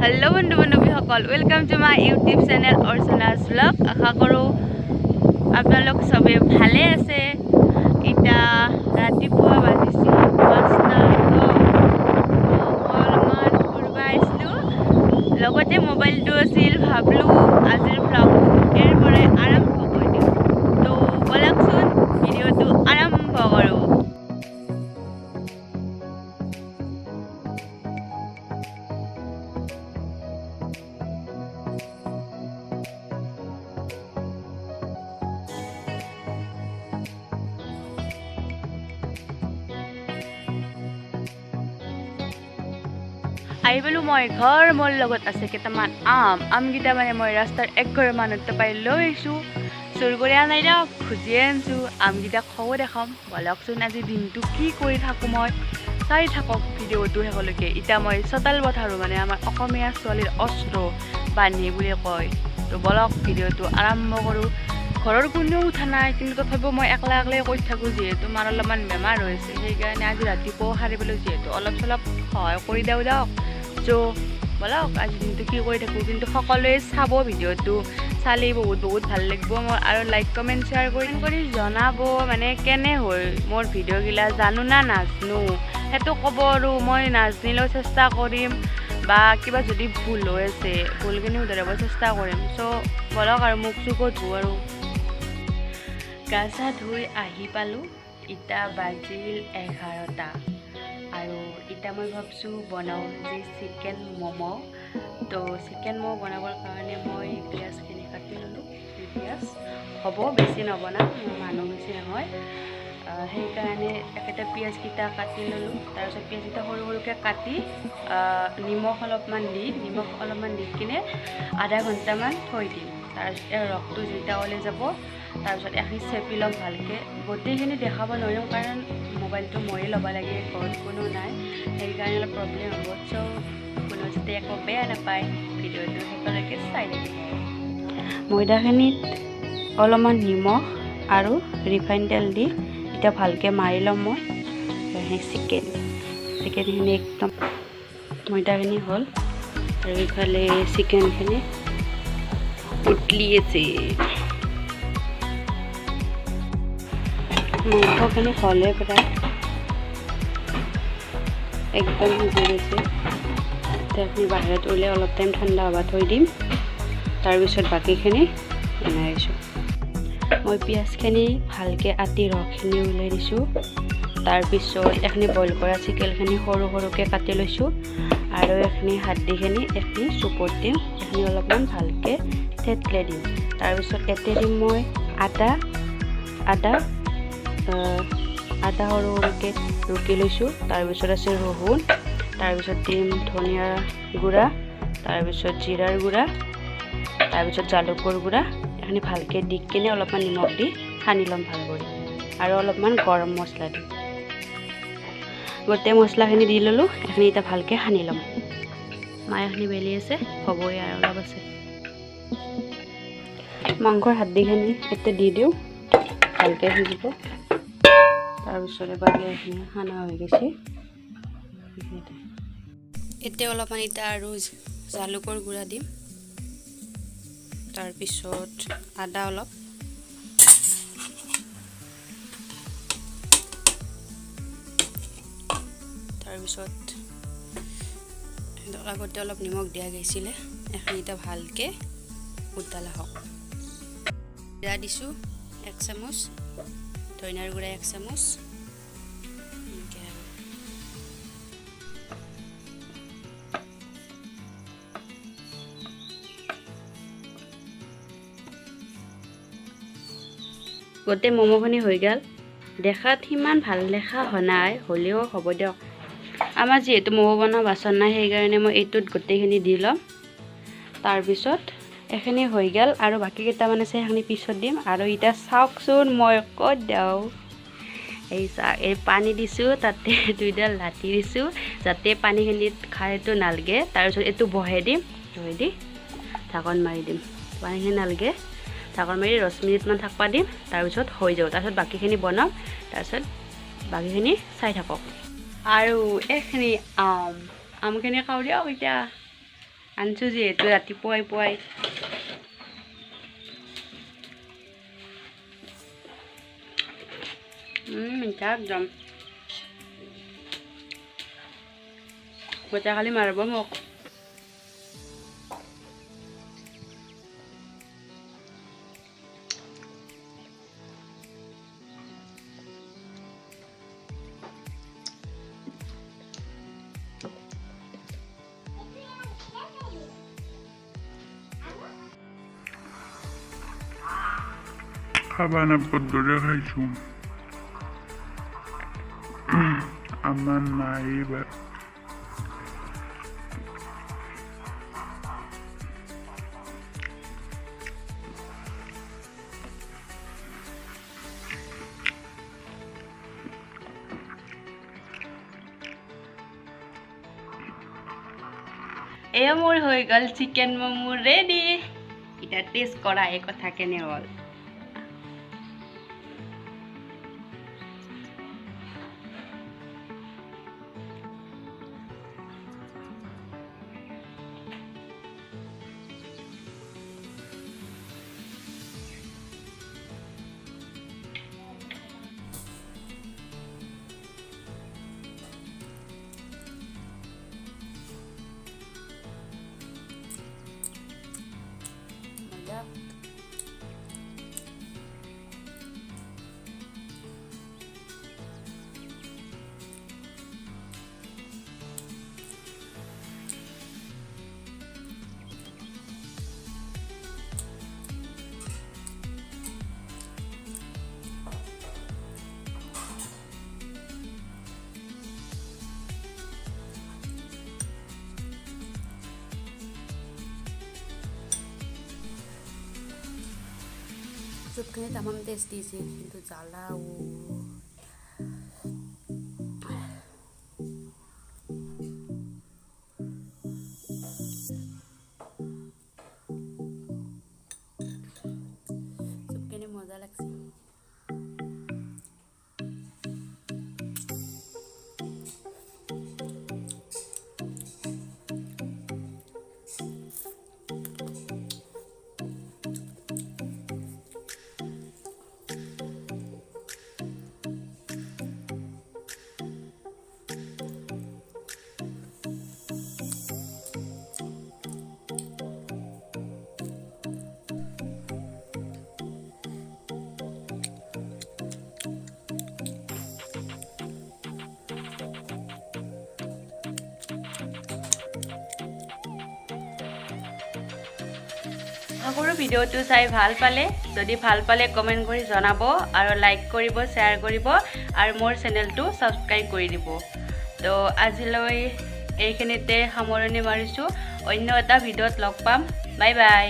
Hello बंधु बान्धवीসকল welcome to my YouTube channel Archana's vlog आशा करूँ आपनालोक सबे भाले आछे। इटा रातिपुवा बाजिছে 5টা অলপমান ফুৰবা আইছিলো লগতে মোবাইলটো আছিল ভাবলো আজিৰ ভ্লগটো এৰ পৰাই আৰম্ভ কৰি দিওঁ তো বলকচোন ভিডিঅ'টো আৰম্ভ কৰোঁ। आइबलो मैं घर मोर लगत आछे केटामान आमगिटा माने मैं रास्तार एक घर मानुते पाइ लैसु चोर करे आनाइ दा खुजिए आनसु आमगिटा खाओ देखाम बलकचोन আজি दिनটো কি কৰি থাকো মই চাই থাকক ভিডিঅ'টো হেকলৈকে। ইটা মই চতাল পথাৰো মানে আমাৰ অসমীয়া ছোৱালীৰ অস্ত্ৰ বানি বুলি কয়। তো বলক ভিডিঅ'টো আৰম্ভ কৰো। ঘৰৰ কোনেও উঠা নাই কিন্তু তথাপিও মই একলা একলাই কৈ থাকো যিহেতু মাৰ অলপমান বেমাৰ হৈছে সেইকাৰণে আজি ৰাতিপুৱা সাৰিবলৈ যিহেতু অলপ চলপ সহায় কৰি দিওঁ দিয়ক। তো বলক আজি দিনটো কি কৰি থাকো কিন্তু সকলোৱে চাব ভিডিঅ'টো চালি বহুত ভাল লাগিব মোৰ আৰু লাইক কমেন্ট শ্বেয়াৰ কৰি জনাব মানে কেনে হয় মোৰ ভিডিঅ'গিলা জানো না নাজনো হেতু ক'ব আৰু মই নাজনিলেও চেষ্টা কৰিম বা কিবা যদি ভুল হৈ আছে ভুলখিনি শুধৰাব চেষ্টা কৰিম। সো বলক আৰু মুখ চুখ ধুও আৰু গা চা ধুই আহি পালোঁ। ইটা বাজিল 11টা আৰু ইটা মই ভাবছো বনাও যে চিকেন ম'ম'। তো চিকেন ম'ম' বনাবৰ কাৰণে মই পিঁয়াজখিনি কাটি ল'লোঁ। পিঁয়াজ হ'ব বেছি নবনাম মানুহ বেছি নহয় সেইকাৰণে একেটা পিঁয়াজকেইটা কাটি ল'লোঁ। তাৰপিছত পিঁয়াজকেইটা সৰু সৰুকৈ কাটি নিমখ অলপমান দি কিনে আধা ঘণ্টামান থৈ দিম। তাৰপিছত ৰসটো যেতিয়া ওলাই যাব তাৰপিছত এখিনি চেপি ল'ম ভালকৈ। গোটেইখিনি দেখাব নোৱাৰিম কাৰণ মোবাইলটো ময়ে ল'ব লাগে ঘৰত কোনো নাই সেইকাৰণে অলপ প্ৰব্লেম হ'ব। চ' কোনো যাতে একো বেয়া নাপায় ভিডিঅ'টো শেষলৈকে চাই থাকিব। ময়দাখিনিত অলপমান নিমখ আৰু ৰিফাইন তেল দি এতিয়া ভালকৈ মাৰি ল'ম মই চিকেনখিনি একদম ময়দাখিনি হ'ল আৰু ইফালে চিকেনখিনি উতলি আছে। মাংসখিনি হ'লে প্ৰায় একদম সিজি গৈছে। এতিয়া বাহিৰত উলিয়াই অলপ টাইম ঠাণ্ডা হ'ব থৈ দিম। তাৰপিছত বাকীখিনি বনাইছোঁ। মই পিঁয়াজখিনি ভালকৈ আতি ৰসখিনি উলিয়াই দিছোঁ। তাৰপিছত এইখিনি বইল কৰা চিকেনখিনি সৰু সৰুকৈ কাটি লৈছোঁ আৰু এইখিনি হাদ্দিখিনি এইখিনি চুপত দিম। এইখিনি অলপমান ভালকৈ থেতলাই দিম। তাৰপিছত এতে দিম মই আদা সৰু সৰুকৈ ৰুকি লৈছোঁ। তাৰপিছত আছে ৰহুন, তাৰপিছত দিম ধনিয়া গুড়া, তাৰপিছত জিৰাৰ গুড়া, তাৰপিছত জালুকৰ গুড়া। এইখিনি ভালকৈ দি কিনে অলপমান নিমখ দি সানি ল'ম ভাল কৰি আৰু অলপমান গৰম মছলা দিম। গোটেই মছলাখিনি দি ল'লোঁ। এইখিনি এতিয়া ভালকৈ সানি ল'ম। মায়েখিনি বেলি আছে হ'বই আৰু অলপ আছে। মাংসৰ হাদ্দিখিনি এতিয়া দি দিওঁ ভালকৈ সিজিব। তাৰপিছত এবাৰ এইখিনি সানা হৈ গৈছে। এতিয়া অলপমান এতিয়া আৰু জালুকৰ গুড়া দিম। তাৰপিছত আদা অলপ, তাৰপিছত আগতে অলপ নিমখ দিয়া গৈছিলে এইখিনি এতিয়া ভালকৈ উতলা হওক। জিৰা দিছোঁ 1 চামুচ, ধনিয়াৰ গুড়া 1 চামুচ। গোটেই ম'ম'খিনি হৈ গ'ল। দেখাত সিমান ভাল দেখা হোৱা নাই হ'লেও হ'ব দিয়ক। আমাৰ যিহেতু ম'ম' বনোৱা বাচন নাই সেইকাৰণে মই এইটোত গোটেইখিনি দি ল'ম। তাৰপিছত এইখিনি হৈ গ'ল আৰু বাকী কেইটামান আছে সেইখিনি পিছত দিম। আৰু এতিয়া চাওকচোন মই ক'ত দিওঁ এই পানী দিছোঁ তাতে 2ডাল লাঠি দিছোঁ যাতে পানীখিনিত খাৰটো নালগে। তাৰপিছত এইটো বহাই দিম, বহাই দি ঢাকন মাৰি দিম। পানীখিনি নালগে ঢাকন মাৰি 10 মিনিটমান থাকবা দিম। তাৰপিছত হৈ যাব। তাৰপিছত বাকীখিনি বনাম। তাৰপিছত বাকীখিনি চাই থাকক। আৰু এইখিনি আমখিনি খাওঁ দিয়ক এতিয়া। আনছো যিহেতু ৰাতিপুৱাই পুৱাই মিঠা একদম বজা খালি মাৰিব মোক খাবা না পদ্মৰে খাইছো আমাৰ নাই এবাৰ এয়া মোৰ হৈ গ'ল চিকেন ম'মো ৰেডি এটা টেষ্ট কৰা এই কথা কেনে হ'ল চুপখিনি তামাম টেষ্ট দিছে কিন্তু জ্বালাও চুপখিনি মজা লাগছে সকলো ভিডিঅ'টো চাই ভাল পালে যদি ভাল পালে কমেণ্ট কৰি জনাব আৰু লাইক কৰিব শ্বেয়াৰ কৰিব আৰু মোৰ চেনেলটো ছাবস্ক্ৰাইব কৰি দিব তো আজিলৈ এইখিনিতে সামৰণি মাৰিছোঁ অন্য এটা ভিডিঅ'ত লগ পাম বাই বাই